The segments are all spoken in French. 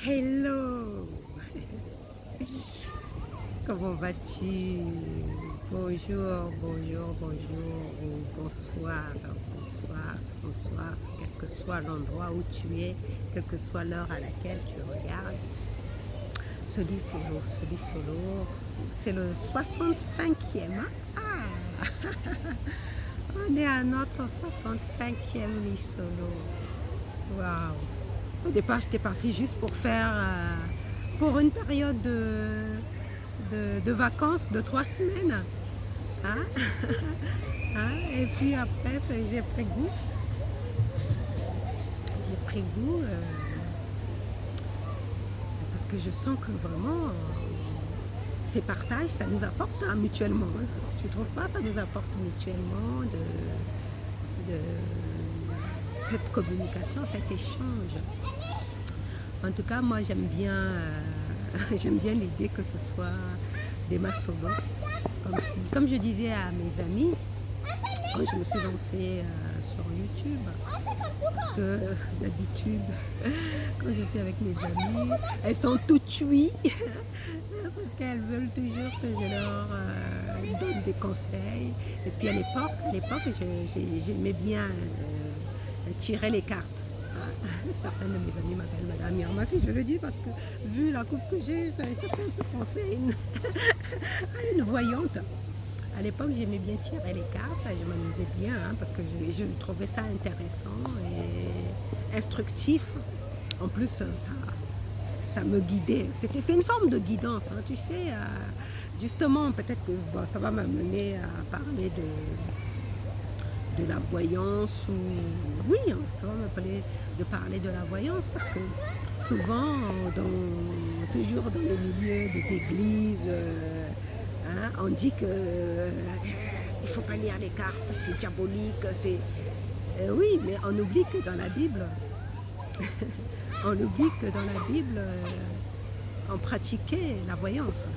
Hello! Comment vas-tu? Bonjour, bonjour, bonjour, ou bonsoir, bonsoir, bonsoir, quel que soit l'endroit où tu es, quelle que soit l'heure à laquelle tu regardes. Soli Solo, c'est le 65e. Ah! On est à notre 65e Lit Solo. Waouh! Au départ, j'étais partie juste pour faire, pour une période de vacances de 3 semaines. Hein? Hein? Et puis après, j'ai pris goût. J'ai pris goût parce que je sens que vraiment, ces partages, ça nous apporte mutuellement. Hein. Tu ne trouves pas? Ça nous apporte mutuellement de cette communication, cet échange. En tout cas, moi, j'aime bien l'idée que ce soit des massolos. Comme je disais à mes amis, quand je me suis lancée sur YouTube, parce que d'habitude, quand je suis avec mes amies, elles sont toutes chuies, parce qu'elles veulent toujours que je leur donne des conseils. Et puis à l'époque, j'aimais bien tirer les cartes. Certains de mes amis m'appellent Madame Irma, si je le dis, parce que vu la coupe que j'ai, ça fait un peu penser à une voyante. À l'époque, j'aimais bien tirer les cartes, je m'amusais bien, hein, parce que je trouvais ça intéressant et instructif. En plus, ça me guidait. C'est une forme de guidance, hein, tu sais. Justement, peut-être que bon, ça va m'amener à parler de la voyance, ou oui, hein, ça va m'appeler de parler de la voyance, parce que souvent, toujours dans le milieu des églises, hein, on dit que il faut pas lire les cartes, c'est diabolique, c'est oui, mais on oublie que dans la Bible, on pratiquait la voyance.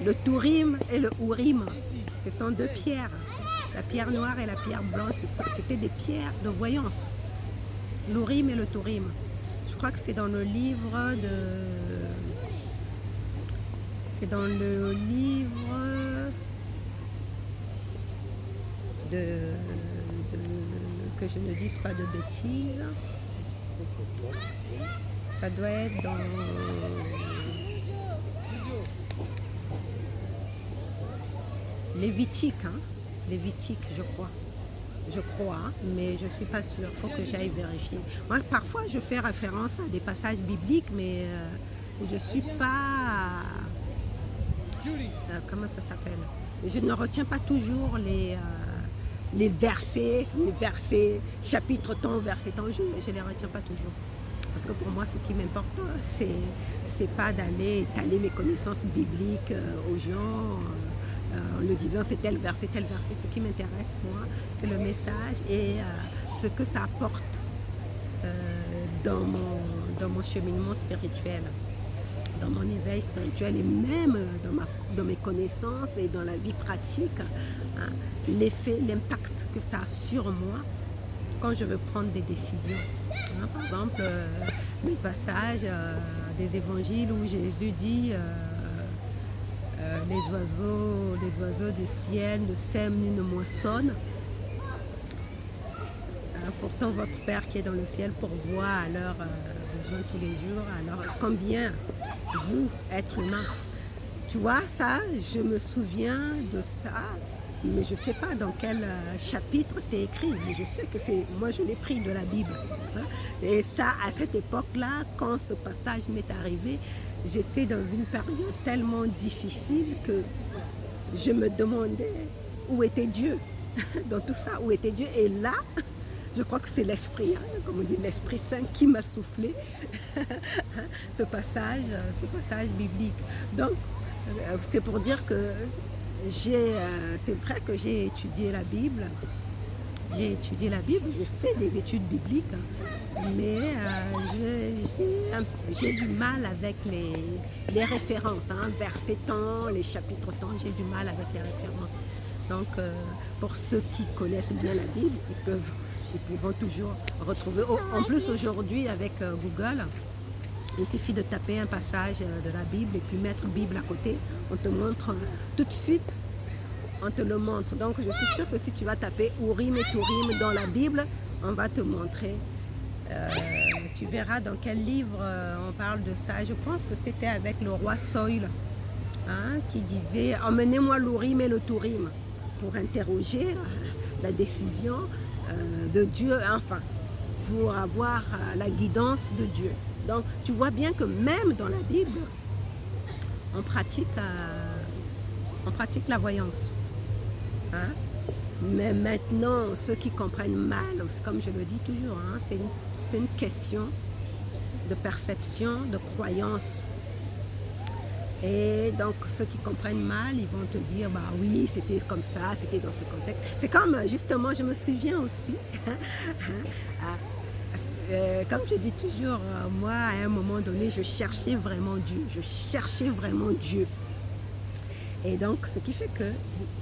Le Tourim et le Urim, ce sont deux pierres. La pierre noire et la pierre blanche, c'était des pierres de voyance. L'Urim et le Tourim. Je crois que c'est dans le livre que je ne dise pas de bêtises. Ça doit être dans Lévitique, hein? Lévitique, je crois, mais je ne suis pas sûre, il faut que j'aille vérifier. Moi, parfois, je fais référence à des passages bibliques, mais je ne suis pas... comment ça s'appelle? Je ne retiens pas toujours les versets, chapitre temps, verset temps, je ne les retiens pas toujours. Parce que pour moi, ce qui m'importe, c'est pas d'aller étaler mes connaissances bibliques aux gens, en le disant c'est tel verset. Ce qui m'intéresse, moi, c'est le message et ce que ça apporte dans mon cheminement spirituel, dans mon éveil spirituel, et même dans mes connaissances et dans la vie pratique, hein, l'effet, l'impact que ça a sur moi quand je veux prendre des décisions. Hein, par exemple, les passages des évangiles où Jésus dit les oiseaux du ciel ne sèment ni ne moissonnent. Pourtant, votre Père qui est dans le ciel pourvoit à leurs besoins tous les jours. Alors, combien vous, êtres humains? Tu vois, ça, je me souviens de ça, mais je ne sais pas dans quel chapitre c'est écrit. Mais je sais que moi, je l'ai pris de la Bible. Hein. Et ça, à cette époque-là, quand ce passage m'est arrivé, j'étais dans une période tellement difficile que je me demandais où était Dieu. Dans tout ça, où était Dieu? Et là, je crois que c'est l'Esprit, hein, comme on dit, l'Esprit Saint qui m'a soufflé ce passage biblique. Donc, c'est pour dire que c'est vrai que j'ai étudié la Bible. J'ai fait des études bibliques, hein, mais j'ai du mal avec les références, hein, versets temps, les chapitres temps, j'ai du mal avec les références. Donc, pour ceux qui connaissent bien la Bible, ils pourront toujours retrouver. En plus, aujourd'hui, avec Google, Il suffit de taper un passage de la Bible et puis mettre Bible à côté. On te montre tout de suite, on te le montre. Donc je suis sûre que si tu vas taper Urim et Thurim dans la Bible, on va te montrer. Tu verras dans quel livre on parle de ça. Je pense que c'était avec le roi Saül, hein, qui disait « Emmenez-moi l'Urim et le Thurim » pour interroger la décision de Dieu, enfin, pour avoir la guidance de Dieu. Donc, tu vois bien que même dans la Bible, on pratique la voyance. Hein? Mais maintenant, ceux qui comprennent mal, comme je le dis toujours, hein, c'est une question de perception, de croyance. Et donc, ceux qui comprennent mal, ils vont te dire, bah oui, c'était comme ça, c'était dans ce contexte. C'est comme, justement, je me souviens aussi, comme je dis toujours, moi, à un moment donné, je cherchais vraiment Dieu. Je cherchais vraiment Dieu. Et donc, ce qui fait que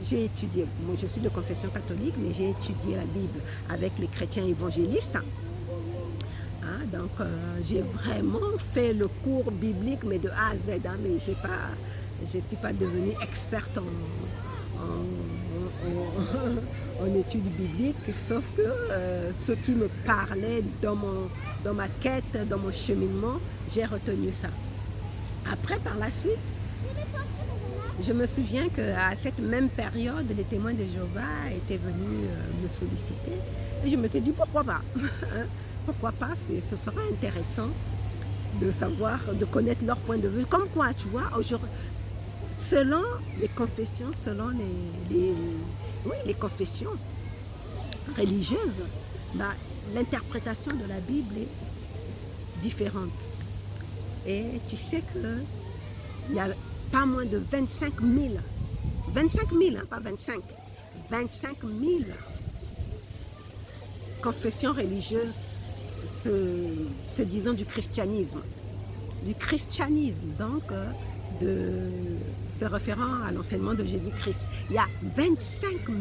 j'ai étudié, moi je suis de confession catholique, mais j'ai étudié la Bible avec les chrétiens évangélistes. Hein, donc, j'ai vraiment fait le cours biblique, mais de A à Z. Hein, mais je ne suis pas devenue experte en études bibliques, sauf que ce qui me parlait dans ma quête, dans mon cheminement, j'ai retenu ça. Après, par la suite, je me souviens qu'à cette même période, les témoins de Jéhovah étaient venus me solliciter. Et je me suis dit, pourquoi pas? Pourquoi pas? Ce sera intéressant de savoir, de connaître leur point de vue. Comme quoi, tu vois, aujourd'hui, selon les confessions, selon les confessions religieuses, bah, l'interprétation de la Bible est différente. Et tu sais qu'il y a pas moins de 25 000, hein, pas 25, 25 000 confessions religieuses se disant du christianisme. Donc se référant à l'enseignement de Jésus-Christ. Il y a 25 000.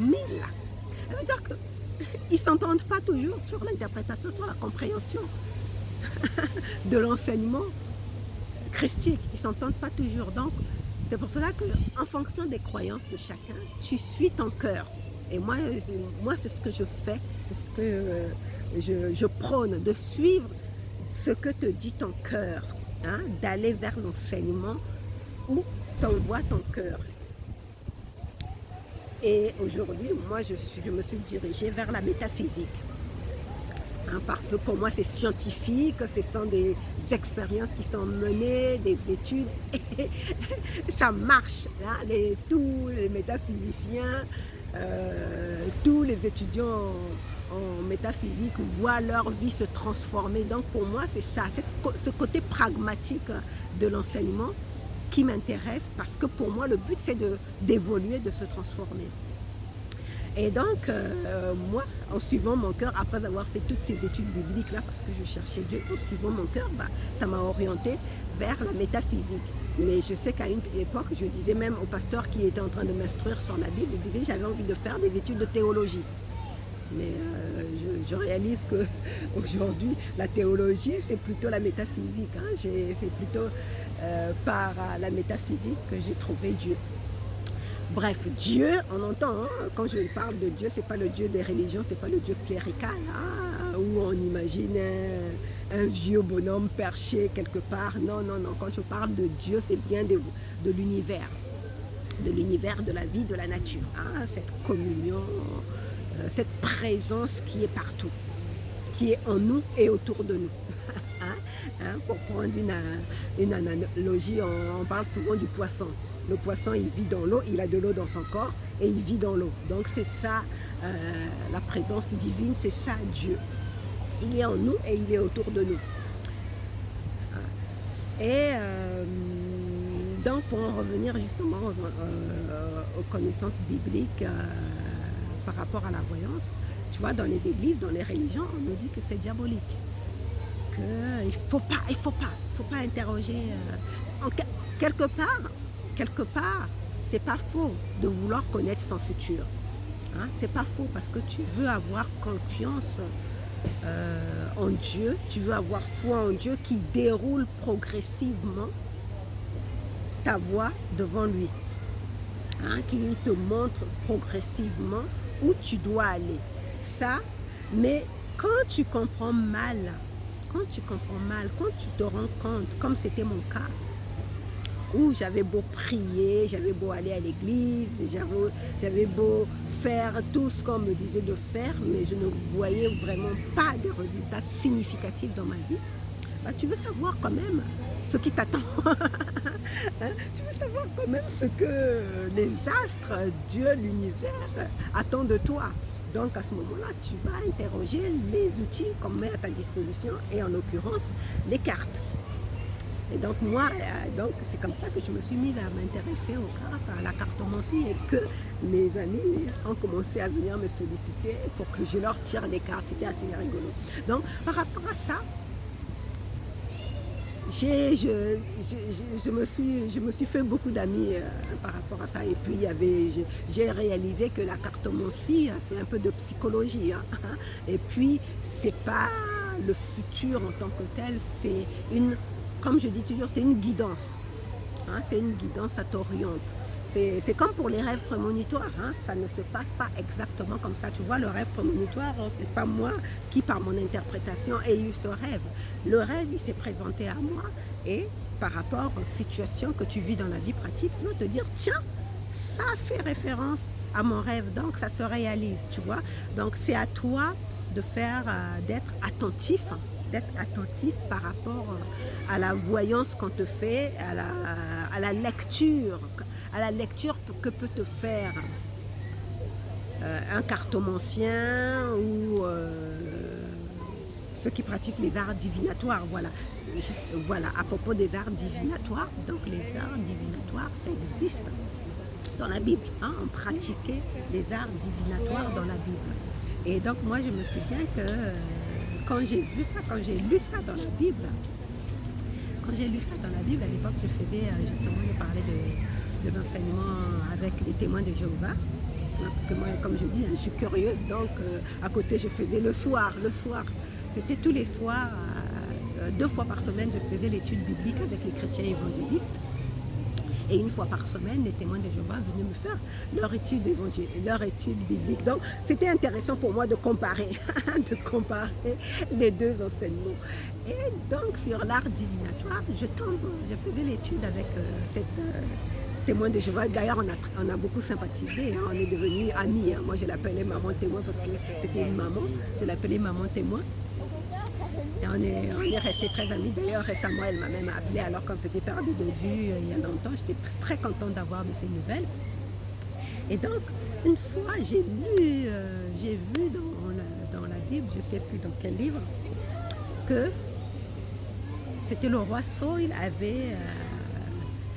Ça veut dire qu'ils ne s'entendent pas toujours sur l'interprétation, sur la compréhension de l'enseignement christique. Ils ne s'entendent pas toujours. Donc, c'est pour cela qu'en fonction des croyances de chacun, tu suis ton cœur. Et moi c'est ce que je fais, c'est ce que je prône, de suivre ce que te dit ton cœur, hein, d'aller vers l'enseignement où t'envoie ton cœur. Et aujourd'hui, moi, je me suis dirigée vers la métaphysique. Hein, parce que pour moi, c'est scientifique, ce sont des expériences qui sont menées, des études, et ça marche. Hein, tous les métaphysiciens, tous les étudiants en métaphysique voient leur vie se transformer. Donc pour moi, c'est ça, c'est ce côté pragmatique de l'enseignement qui m'intéresse, parce que pour moi, le but, c'est d'évoluer, de se transformer. Et donc, moi, en suivant mon cœur, après avoir fait toutes ces études bibliques-là, parce que je cherchais Dieu, en suivant mon cœur, bah, ça m'a orienté vers la métaphysique. Mais je sais qu'à une époque, je disais même au pasteur qui était en train de m'instruire sur la Bible, je disais que j'avais envie de faire des études de théologie. Mais je réalise qu'aujourd'hui, la théologie, c'est plutôt la métaphysique. Hein. C'est plutôt par la métaphysique que j'ai trouvé Dieu. Bref, Dieu, on entend, hein, quand je parle de Dieu, c'est pas le Dieu des religions, c'est pas le Dieu clérical, hein, où on imagine un vieux bonhomme perché quelque part. Non, non, non, quand je parle de Dieu, c'est bien de l'univers, de la vie, de la nature, hein, cette communion, cette présence qui est partout, qui est en nous et autour de nous. Hein, pour prendre une analogie, on parle souvent du poisson. Le poisson, il vit dans l'eau, il a de l'eau dans son corps et il vit dans l'eau. Donc c'est ça, la présence divine, c'est ça Dieu. Il est en nous et il est autour de nous. Et donc pour en revenir justement aux connaissances bibliques par rapport à la voyance, tu vois, dans les églises, dans les religions, on nous dit que c'est diabolique. Qu'il ne faut pas interroger. Quelque part, c'est pas faux de vouloir connaître son futur. Hein? C'est pas faux parce que tu veux avoir confiance en Dieu, tu veux avoir foi en Dieu qui déroule progressivement ta voie devant lui, hein, qui te montre progressivement où tu dois aller. Ça, mais quand tu comprends mal, quand tu te rends compte, comme c'était mon cas, où j'avais beau prier, j'avais beau aller à l'église, j'avais beau faire tout ce qu'on me disait de faire, mais je ne voyais vraiment pas de résultats significatifs dans ma vie, bah, tu veux savoir quand même ce qui t'attend. Hein? Tu veux savoir quand même ce que les astres, Dieu, l'univers attendent de toi. Donc à ce moment-là, tu vas interroger les outils qu'on met à ta disposition et en l'occurrence les cartes. Et donc moi, c'est comme ça que je me suis mise à m'intéresser aux cartes, à la cartomancie, et que mes amis ont commencé à venir me solliciter pour que je leur tire les cartes. C'était assez rigolo. Donc par rapport à ça, je me suis fait beaucoup d'amis par rapport à ça. Et puis j'ai réalisé que la cartomancie, c'est un peu de psychologie. Hein. Et puis c'est pas le futur en tant que tel, c'est une, comme je dis toujours, c'est une guidance. Hein, c'est une guidance, ça t'oriente. C'est comme pour les rêves prémonitoires, hein, ça ne se passe pas exactement comme ça. Tu vois, le rêve prémonitoire, c'est pas moi qui, par mon interprétation, ai eu ce rêve. Le rêve, il s'est présenté à moi et par rapport aux situations que tu vis dans la vie pratique, tu vas te dire, tiens, ça fait référence à mon rêve, donc ça se réalise, tu vois. Donc c'est à toi de faire, d'être attentif par rapport à la voyance qu'on te fait, à la lecture que peut te faire un cartomancien ou ceux qui pratiquent les arts divinatoires. Voilà. Voilà, à propos des arts divinatoires, donc les arts divinatoires, ça existe dans la Bible. Hein, on pratiquait les arts divinatoires dans la Bible. Et donc moi je me souviens que quand j'ai vu ça, quand j'ai lu ça dans la Bible, à l'époque je faisais justement, je parlais de l'enseignement avec les témoins de Jéhovah, hein, parce que moi, comme je dis, je suis curieuse, donc à côté je faisais le soir, c'était tous les soirs, 2 fois par semaine, je faisais l'étude biblique avec les chrétiens évangélistes. Et 1 fois par semaine, les témoins de Jéhovah venaient me faire leur étude biblique. Donc, c'était intéressant pour moi de comparer, les deux enseignements. Et donc, sur l'art divinatoire, je faisais l'étude avec cette témoin de Jéhovah. D'ailleurs, on a beaucoup sympathisé, hein, on est devenus amis. Hein. Moi, je l'appelais maman témoin parce que c'était une maman. Je l'appelais maman témoin. Et on est restés très amis. D'ailleurs, récemment, elle m'a même appelé alors qu'on s'était perdu de vue il y a longtemps. J'étais très contente d'avoir de ses nouvelles. Et donc, une fois, j'ai vu dans la Bible, je ne sais plus dans quel livre, que c'était le roi Saül avait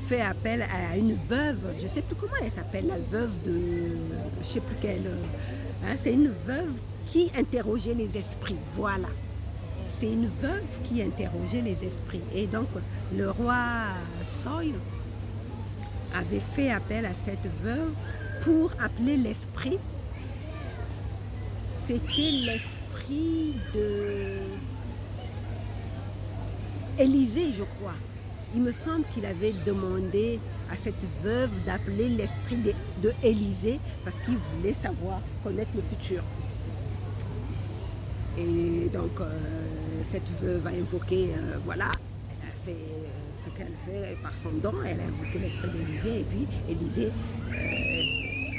fait appel à une veuve. Je ne sais plus comment elle s'appelle, la veuve de... Je ne sais plus quelle... Hein, c'est une veuve qui interrogeait les esprits. Voilà. C'est une veuve qui interrogeait les esprits. Et donc, le roi Saül avait fait appel à cette veuve pour appeler l'esprit. C'était l'esprit de Élisée, je crois. Il me semble qu'il avait demandé à cette veuve d'appeler l'esprit de Élisée parce qu'il voulait connaître le futur. Et donc, cette veuve a invoqué, voilà, elle a fait ce qu'elle fait par son don, elle a invoqué l'esprit d'Élisée, et puis Élisée,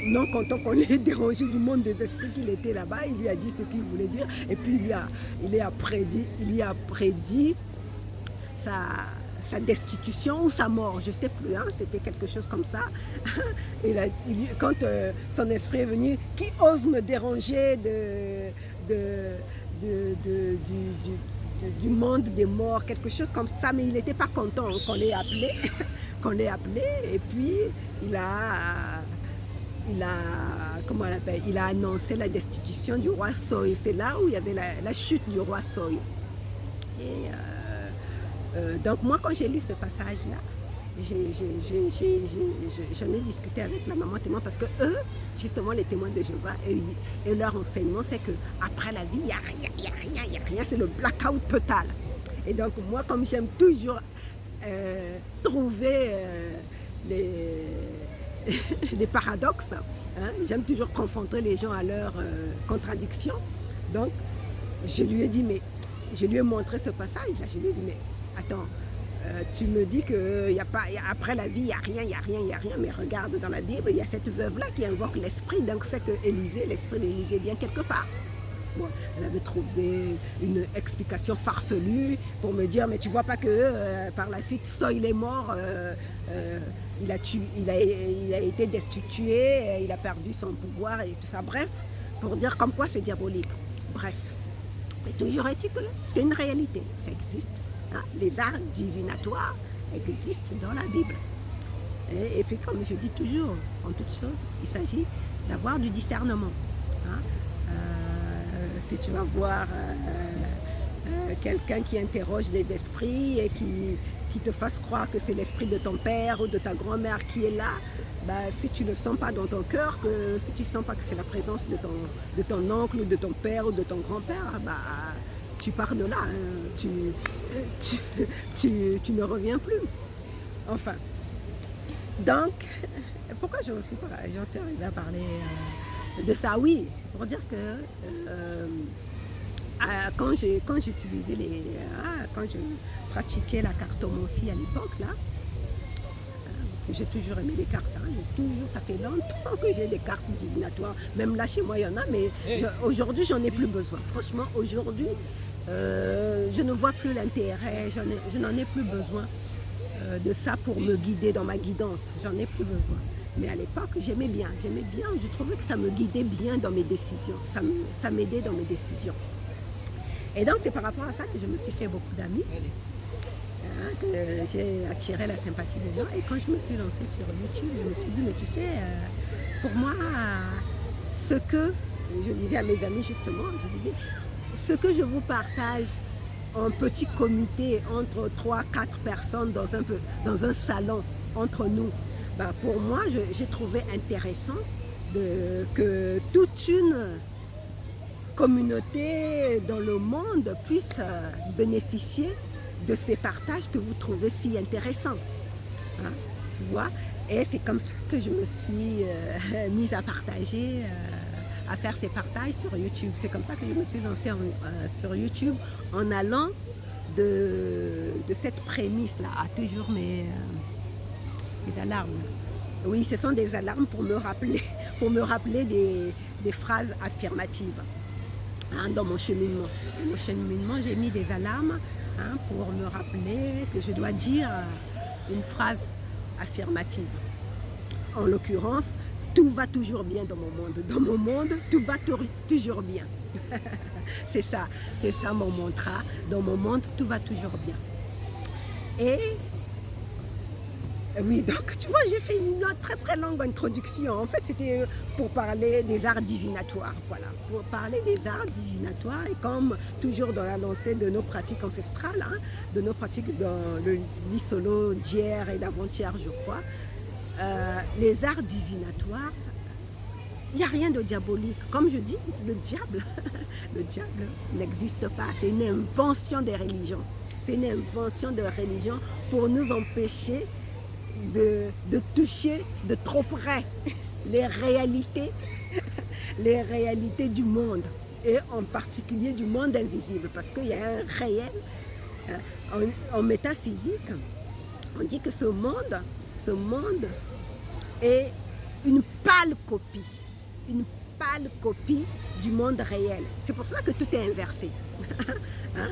non content qu'on l'ait dérangé du monde des esprits qu'il était là-bas, il lui a dit ce qu'il voulait dire, et puis il y a prédit sa destitution ou sa mort, je ne sais plus, hein, c'était quelque chose comme ça. Et là, quand son esprit est venu, qui ose me déranger du monde des morts, quelque chose comme ça, mais il n'était pas content qu'on l'ait appelé, et puis il a annoncé la destitution du roi Saül. C'est là où il y avait la chute du roi Saül. Et donc moi, quand j'ai lu ce passage-là, j'en ai discuté avec la maman témoin parce que eux, justement les témoins de Jéhovah, et leur enseignement, c'est qu'après la vie, il n'y a rien, il n'y a rien, il n'y a rien, c'est le blackout total. Et donc moi, comme j'aime toujours trouver les paradoxes, hein, j'aime toujours confronter les gens à leurs contradictions, donc je lui ai dit, mais je lui ai montré ce passage-là, je lui ai dit, mais attends, tu me dis qu'après la vie, il n'y a rien, il n'y a rien, il n'y a rien, mais regarde dans la Bible, il y a cette veuve-là qui invoque l'esprit, donc c'est que l'esprit d'Élisée vient quelque part. Bon, elle avait trouvé une explication farfelue pour me dire, mais tu vois pas que par la suite, il est mort, il a été destitué, il a perdu son pouvoir et tout ça. Bref, pour dire comme quoi c'est diabolique. Bref, mais toujours est-il que c'est une réalité, ça existe. Hein? Les arts divinatoires existent dans la Bible. Et puis comme je dis toujours, en toute chose, il s'agit d'avoir du discernement. Hein? Si tu vas voir quelqu'un qui interroge les esprits et qui te fasse croire que c'est l'esprit de ton père ou de ta grand-mère qui est là, bah, si tu ne le sens pas dans ton cœur, si tu ne sens pas que c'est la présence de ton oncle ou de ton père ou de ton grand-père, bah, tu pars de là, hein, tu ne reviens plus. Enfin, donc, pourquoi j'en suis arrivée à parler de ça? Oui, pour dire que quand j'utilisais quand je pratiquais la cartomancie à l'époque, là, parce que j'ai toujours aimé les cartes, hein, ça fait longtemps que j'ai des cartes divinatoires, même là chez moi il y en a, mais aujourd'hui j'en ai plus besoin. Franchement, aujourd'hui, je ne vois plus l'intérêt, je n'en ai plus besoin de ça pour me guider dans ma guidance, j'en ai plus besoin. Mais à l'époque, j'aimais bien, je trouvais que ça me guidait bien dans mes décisions, ça m'aidait dans mes décisions. Et donc c'est par rapport à ça que je me suis fait beaucoup d'amis, hein, que j'ai attiré la sympathie des gens. Et quand je me suis lancée sur YouTube, je me suis dit, mais tu sais, pour moi, ce que, je disais à mes amis justement, ce que je vous partage en petit comité entre 3-4 personnes dans un salon entre nous, ben pour moi, j'ai trouvé intéressant que toute une communauté dans le monde puisse bénéficier de ces partages que vous trouvez si intéressants. Hein, tu vois? Et c'est comme ça que je me suis mise à partager, à faire ces partages sur YouTube. C'est comme ça que je me suis lancée sur YouTube en allant de cette prémisse-là à toujours mes alarmes. Oui, ce sont des alarmes pour me rappeler des phrases affirmatives, hein, dans mon cheminement. Dans mon cheminement, j'ai mis des alarmes, hein, pour me rappeler que je dois dire une phrase affirmative. En l'occurrence, tout va toujours bien dans mon monde. Dans mon monde, tout va toujours bien. C'est ça mon mantra. Dans mon monde, tout va toujours bien. Et oui, donc tu vois, j'ai fait une très très longue introduction. En fait, c'était pour parler des arts divinatoires. Voilà, pour parler des arts divinatoires. Et comme toujours dans la lancée de nos pratiques ancestrales, hein, de nos pratiques dans le lit solo d'hier et d'avant-hier, je crois, les arts divinatoires, il n'y a rien de diabolique. Comme je dis, le diable n'existe pas. C'est une invention des religions. C'est une invention de religion pour nous empêcher de toucher de trop près les réalités du monde, et en particulier du monde invisible, parce qu'il y a un réel, en métaphysique, on dit que ce monde est une pâle copie du monde réel. C'est pour cela que tout est inversé. Hein?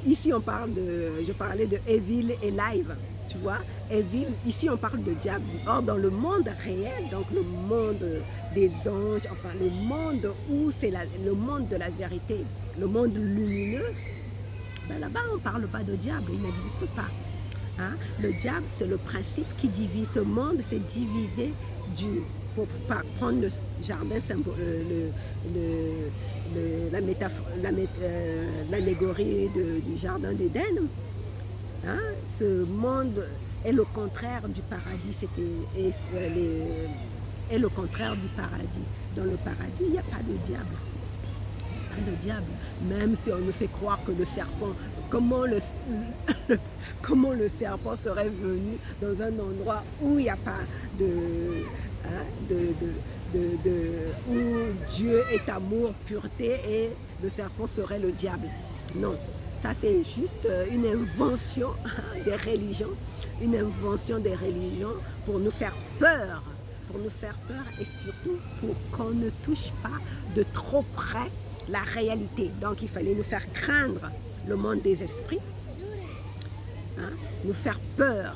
Ici je parlais de evil et live, tu vois, evil, ici on parle de diable. Or dans le monde réel, donc le monde des anges, enfin le monde où c'est le monde de la vérité, le monde lumineux, ben là-bas on ne parle pas de diable, il n'existe pas. Hein? Le diable, c'est le principe qui divise. Ce monde, c'est divisé pour prendre le jardin, l'allégorie du jardin d'Éden. Hein? Ce monde est le contraire du paradis, est le contraire du paradis. Dans le paradis, il n'y a pas de diable. Pas de diable. Même si on nous fait croire que le serpent, comment comment le serpent serait venu dans un endroit où il n'y a pas où Dieu est amour, pureté, et le serpent serait le diable. Non, ça c'est juste une invention des religions, une invention des religions pour nous faire peur, et surtout pour qu'on ne touche pas de trop près la réalité. Donc il fallait nous faire craindre le monde des esprits, nous faire peur,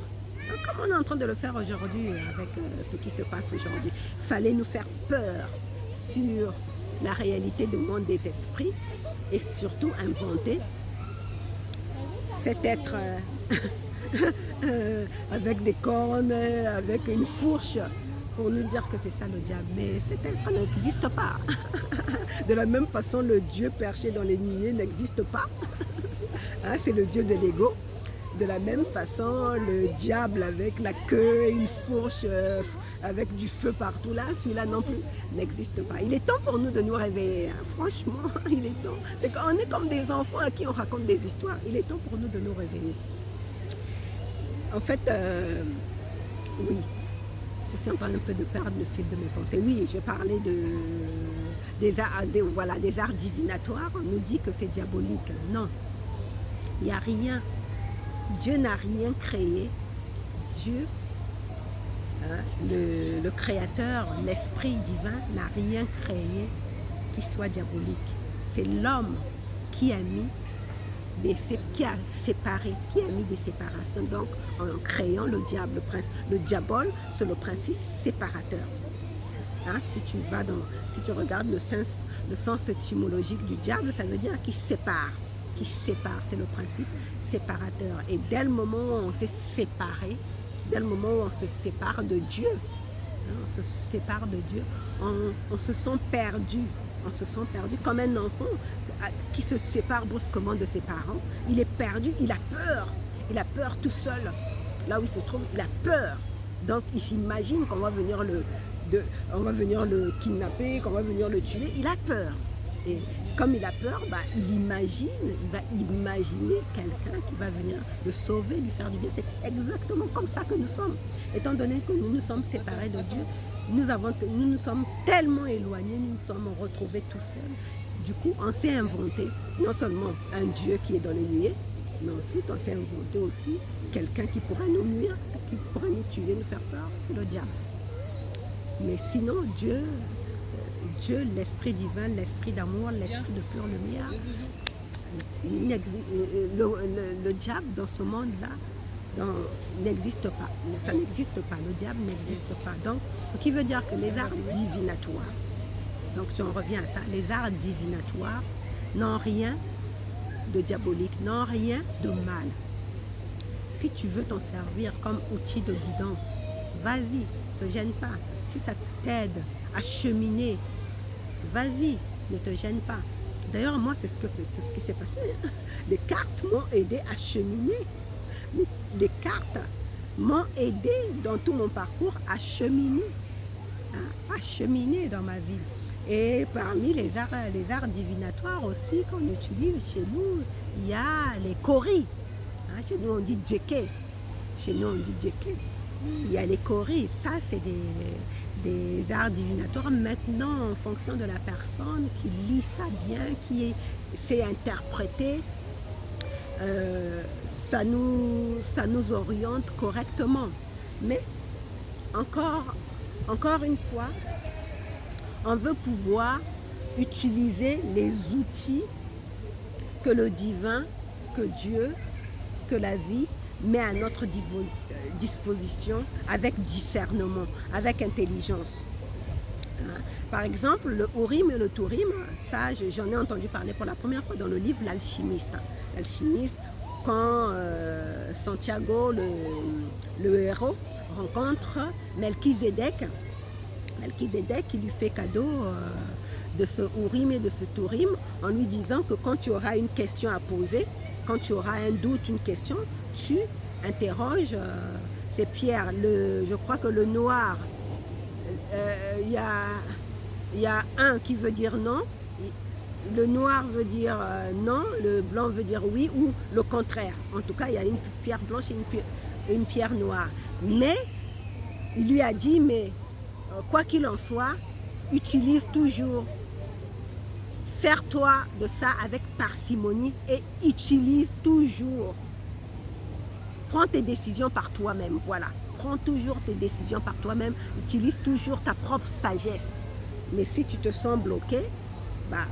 comme on est en train de le faire aujourd'hui avec ce qui se passe aujourd'hui. Il fallait nous faire peur sur la réalité du monde des esprits et surtout inventer cet être avec des cornes, avec une fourche, pour nous dire que c'est ça le diable. Mais cet être n'existe pas. De la même façon, le Dieu perché dans les nuées n'existe pas. C'est le Dieu de l'ego. De la même façon, le diable avec la queue et une fourche avec du feu partout là, celui-là non plus n'existe pas. Il est temps pour nous de nous réveiller. Franchement, il est temps. C'est qu'on est comme des enfants à qui on raconte des histoires. Il est temps pour nous de nous réveiller. En fait, oui, je suis en train un peu de perdre le fil de mes pensées. Oui, je parlais des arts divinatoires. On nous dit que c'est diabolique. Non, il n'y a rien. Dieu n'a rien créé. Dieu, le créateur, l'esprit divin, n'a rien créé qui soit diabolique. C'est l'homme qui a mis qui a séparé, qui a mis des séparations. Donc, en créant le diable, le diabole, c'est le principe séparateur. Si tu regardes le sens étymologique du diable, ça veut dire qu'il sépare. C'est le principe séparateur. Et dès le moment où on s'est séparé, dès le moment où on se sépare de Dieu, on se sépare de Dieu, on se sent perdu. On se sent perdu comme un enfant qui se sépare brusquement de ses parents. Il est perdu, il a peur tout seul. Là où il se trouve, il a peur. Donc il s'imagine qu'on va venir le kidnapper, qu'on va venir le tuer. Il a peur. Et comme il a peur, il va imaginer quelqu'un qui va venir le sauver, lui faire du bien. C'est exactement comme ça que nous sommes. Étant donné que nous nous sommes séparés de Dieu, nous nous sommes tellement éloignés, nous nous sommes retrouvés tout seuls. Du coup, on s'est inventé non seulement un Dieu qui est dans les nuées, mais ensuite on s'est inventé aussi quelqu'un qui pourrait nous nuire, qui pourrait nous tuer, nous faire peur, c'est le diable. Mais sinon, Dieu, l'esprit divin, l'esprit d'amour, l'esprit de pure lumière, le diable dans ce monde-là n'existe pas. Ça n'existe pas. Le diable n'existe pas. Donc, ce qui veut dire que les arts divinatoires, donc si on revient à ça, les arts divinatoires n'ont rien de diabolique, n'ont rien de mal. Si tu veux t'en servir comme outil de guidance, vas-y, ne te gêne pas. Si ça t'aide à cheminer, vas-y, ne te gêne pas. D'ailleurs, moi, c'est ce qui s'est passé. Les cartes m'ont aidé à cheminer. Les cartes m'ont aidé dans tout mon parcours à cheminer dans ma vie. Et parmi les arts divinatoires aussi qu'on utilise chez nous, il y a les koris. Chez nous, on dit djeke. Il y a les koris. Ça, c'est des arts divinatoires. Maintenant, en fonction de la personne qui lit ça bien, qui sait interpréter, ça nous oriente correctement. Mais encore une fois, on veut pouvoir utiliser les outils que le divin, que Dieu, que la vie met à notre disposition avec discernement, avec intelligence. Par exemple, le Urim et le Thurim, ça j'en ai entendu parler pour la première fois dans le livre L'Alchimiste. L'Alchimiste, quand Santiago, le héros, rencontre Melchizedek, il lui fait cadeau de ce Urim et de ce Thurim en lui disant que quand tu auras une question à poser, quand tu auras un doute, une question, tu interroge, c'est Pierre. Je crois que le noir, il y a un qui veut dire non, le noir veut dire non, le blanc veut dire oui, ou le contraire. En tout cas, il y a une pierre blanche et une pierre noire. Mais il lui a dit, mais quoi qu'il en soit, utilise toujours, sers-toi de ça avec parcimonie et utilise toujours. Prends tes décisions par toi-même, voilà. Prends toujours tes décisions par toi-même, utilise toujours ta propre sagesse. Mais si tu te sens bloqué, bah,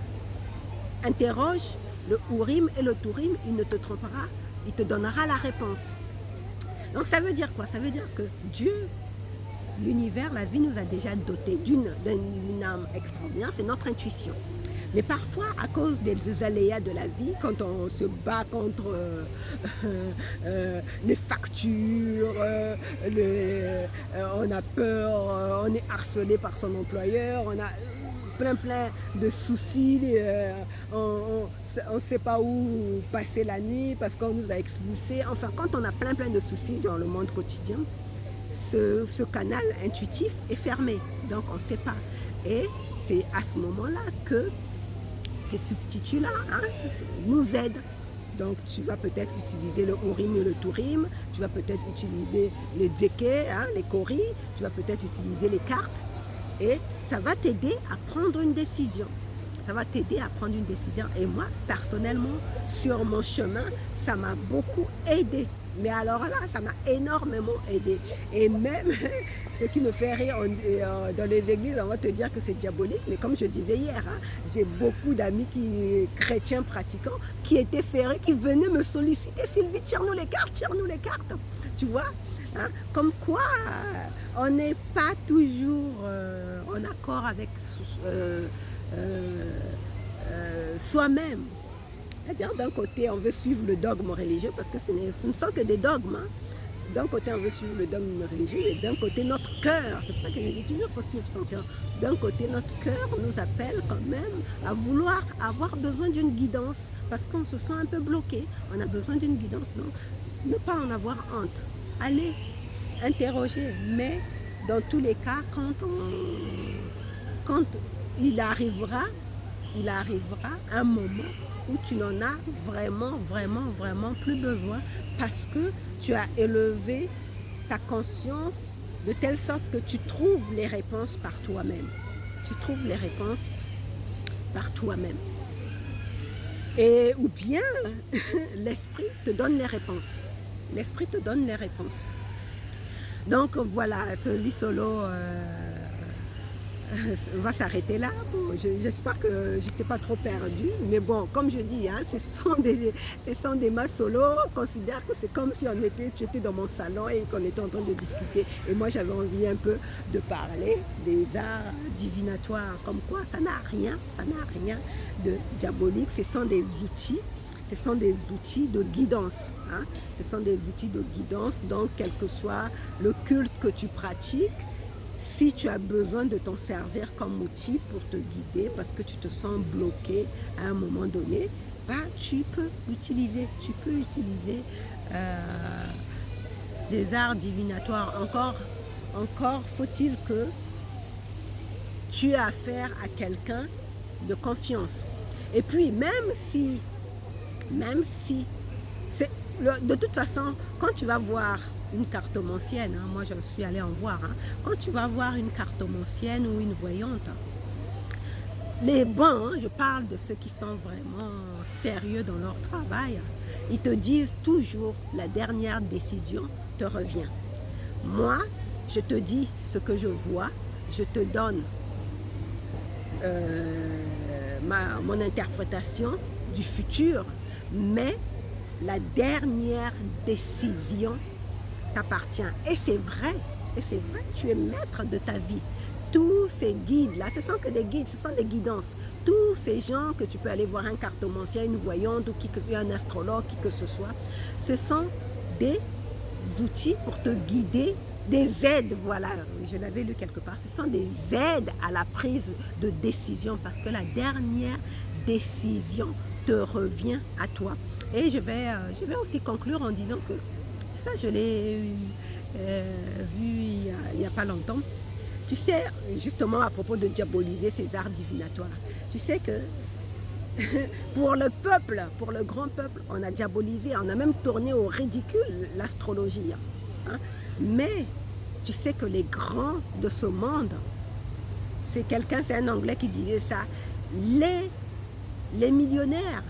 interroge le Urim et le Turim, il ne te trompera, il te donnera la réponse. Donc ça veut dire quoi? Ça veut dire que Dieu, l'univers, la vie nous a déjà dotés d'une âme extraordinaire, c'est notre intuition. Mais parfois, à cause des aléas de la vie, quand on se bat contre les factures, on a peur, on est harcelé par son employeur, on a plein de soucis, on ne sait pas où passer la nuit parce qu'on nous a expulsés. Enfin, quand on a plein de soucis dans le monde quotidien, ce canal intuitif est fermé, donc on ne sait pas. Et c'est à ce moment-là que ces substituts-là nous aident. Donc tu vas peut-être utiliser le Urim et le Turim, tu vas peut-être utiliser les Dzeke, les Kori, tu vas peut-être utiliser les cartes, et ça va t'aider à prendre une décision. Ça va t'aider à prendre une décision. Et moi, personnellement, sur mon chemin, ça m'a beaucoup aidé. Mais alors là, ça m'a énormément aidé. Et même, ce qui me fait rire, dans les églises, on va te dire que c'est diabolique. Mais comme je disais hier, j'ai beaucoup d'amis chrétiens pratiquants qui étaient ferrés, qui venaient me solliciter. Sylvie, tire-nous les cartes, tire-nous les cartes. Tu vois, comme quoi, on n'est pas toujours en accord avec soi-même. C'est-à-dire, d'un côté, on veut suivre le dogme religieux parce que ce ne sont que des dogmes. D'un côté, on veut suivre le dogme religieux et d'un côté, notre cœur. C'est pour ça que je dis toujours qu'il faut suivre son cœur. D'un côté, notre cœur nous appelle quand même à vouloir avoir besoin d'une guidance parce qu'on se sent un peu bloqué. On a besoin d'une guidance. Donc, ne pas en avoir honte. Allez interroger. Mais dans tous les cas, quand il arrivera un moment où tu n'en as vraiment plus besoin parce que tu as élevé ta conscience de telle sorte que tu trouves les réponses par toi-même. Tu trouves les réponses par toi-même. Et ou bien l'esprit te donne les réponses. L'esprit te donne les réponses. Donc voilà, ce lit solo va s'arrêter là. Bon, j'espère que je n'étais pas trop perdue. Mais bon, comme je dis, ce sont des mas solo. On considère que c'est comme si tu étais dans mon salon et qu'on était en train de discuter. Et moi, j'avais envie un peu de parler des arts divinatoires. Comme quoi, ça n'a rien de diabolique. Ce sont des outils. Ce sont des outils de guidance. Ce sont des outils de guidance. Donc, quel que soit le culte que tu pratiques, si tu as besoin de t'en servir comme outil pour te guider parce que tu te sens bloqué à un moment donné, tu peux utiliser. Des arts divinatoires. Encore faut-il que tu aies affaire à quelqu'un de confiance. Et puis, même si de toute façon, quand tu vas voir une cartomancienne, moi je suis allée en voir, quand tu vas voir une cartomancienne ou une voyante, les bons, je parle de ceux qui sont vraiment sérieux dans leur travail, ils te disent toujours la dernière décision te revient. Moi, je te dis ce que je vois, je te donne mon interprétation du futur, mais la dernière décision t'appartient. Et c'est vrai, tu es maître de ta vie. Tous ces guides-là, ce sont que des guides, ce sont des guidances. Tous ces gens que tu peux aller voir, un cartomancien, une voyante ou un astrologue, qui que ce soit, ce sont des outils pour te guider, des aides, voilà, je l'avais lu quelque part, ce sont des aides à la prise de décision parce que la dernière décision te revient à toi. Et je vais aussi conclure en disant que ça, je l'ai vu il y a pas longtemps. Tu sais, justement à propos de diaboliser ces arts divinatoires, tu sais que pour le peuple, pour le grand peuple, on a diabolisé, on a même tourné au ridicule l'astrologie. Hein. Mais tu sais que les grands de ce monde, c'est un Anglais qui disait ça, les millionnaires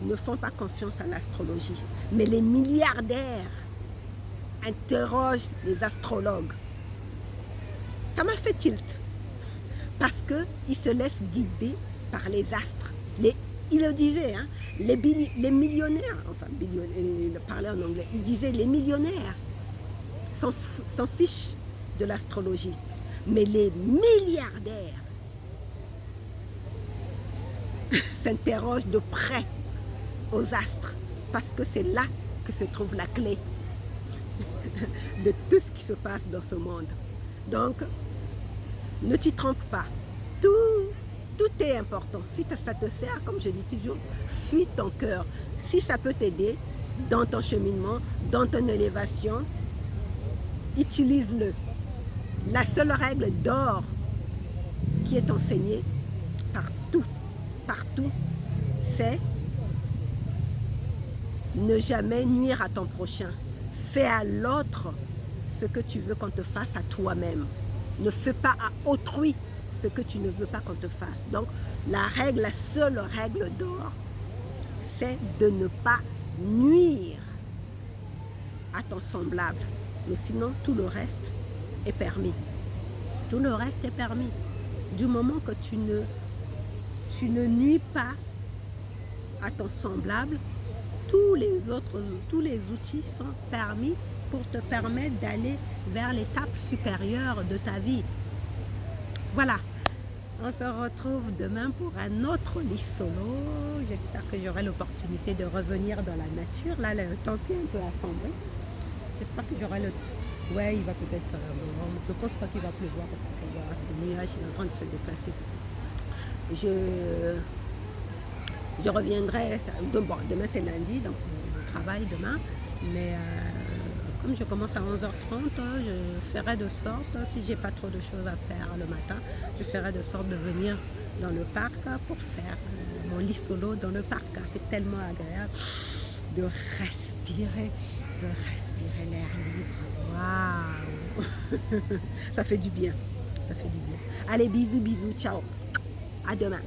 ne font pas confiance à l'astrologie, mais les milliardaires interrogent les astrologues. Ça m'a fait tilt, parce qu'ils se laissent guider par les astres. Il le disait, hein, les millionnaires, enfin, il parlait en anglais, il disait les millionnaires s'en fichent de l'astrologie, mais les milliardaires s'interrogent de près aux astres, parce que c'est là que se trouve la clé de tout ce qui se passe dans ce monde. Donc, ne t'y trompe pas. Tout est important. Si ça te sert, comme je dis toujours, suis ton cœur. Si ça peut t'aider dans ton cheminement, dans ton élévation, utilise-le. La seule règle d'or qui est enseignée partout, c'est ne jamais nuire à ton prochain. Fais à l'autre ce que tu veux qu'on te fasse à toi-même. Ne fais pas à autrui ce que tu ne veux pas qu'on te fasse. Donc, la seule règle d'or, c'est de ne pas nuire à ton semblable. Mais sinon, tout le reste est permis. Tout le reste est permis. Du moment que tu ne nuis pas à ton semblable, tous les outils sont permis pour te permettre d'aller vers l'étape supérieure de ta vie. Voilà, on se retrouve demain pour un autre lit solo. J'espère que j'aurai l'opportunité de revenir dans la nature. Là, le temps est un peu assombri. J'espère que j'aurai le... Ouais, il va peut-être... je ne pense pas qu'il va pleuvoir parce que le nuage est en train de se déplacer. Je reviendrai... Bon, demain c'est lundi, donc je travaille demain. Mais comme je commence à 11h30, je ferai de sorte, si j'ai pas trop de choses à faire le matin, je ferai de sorte de venir dans le parc pour faire mon lit solo dans le parc. C'est tellement agréable de respirer l'air libre. Waouh. Ça fait du bien. Ça fait du bien. Allez, bisous, ciao. À demain.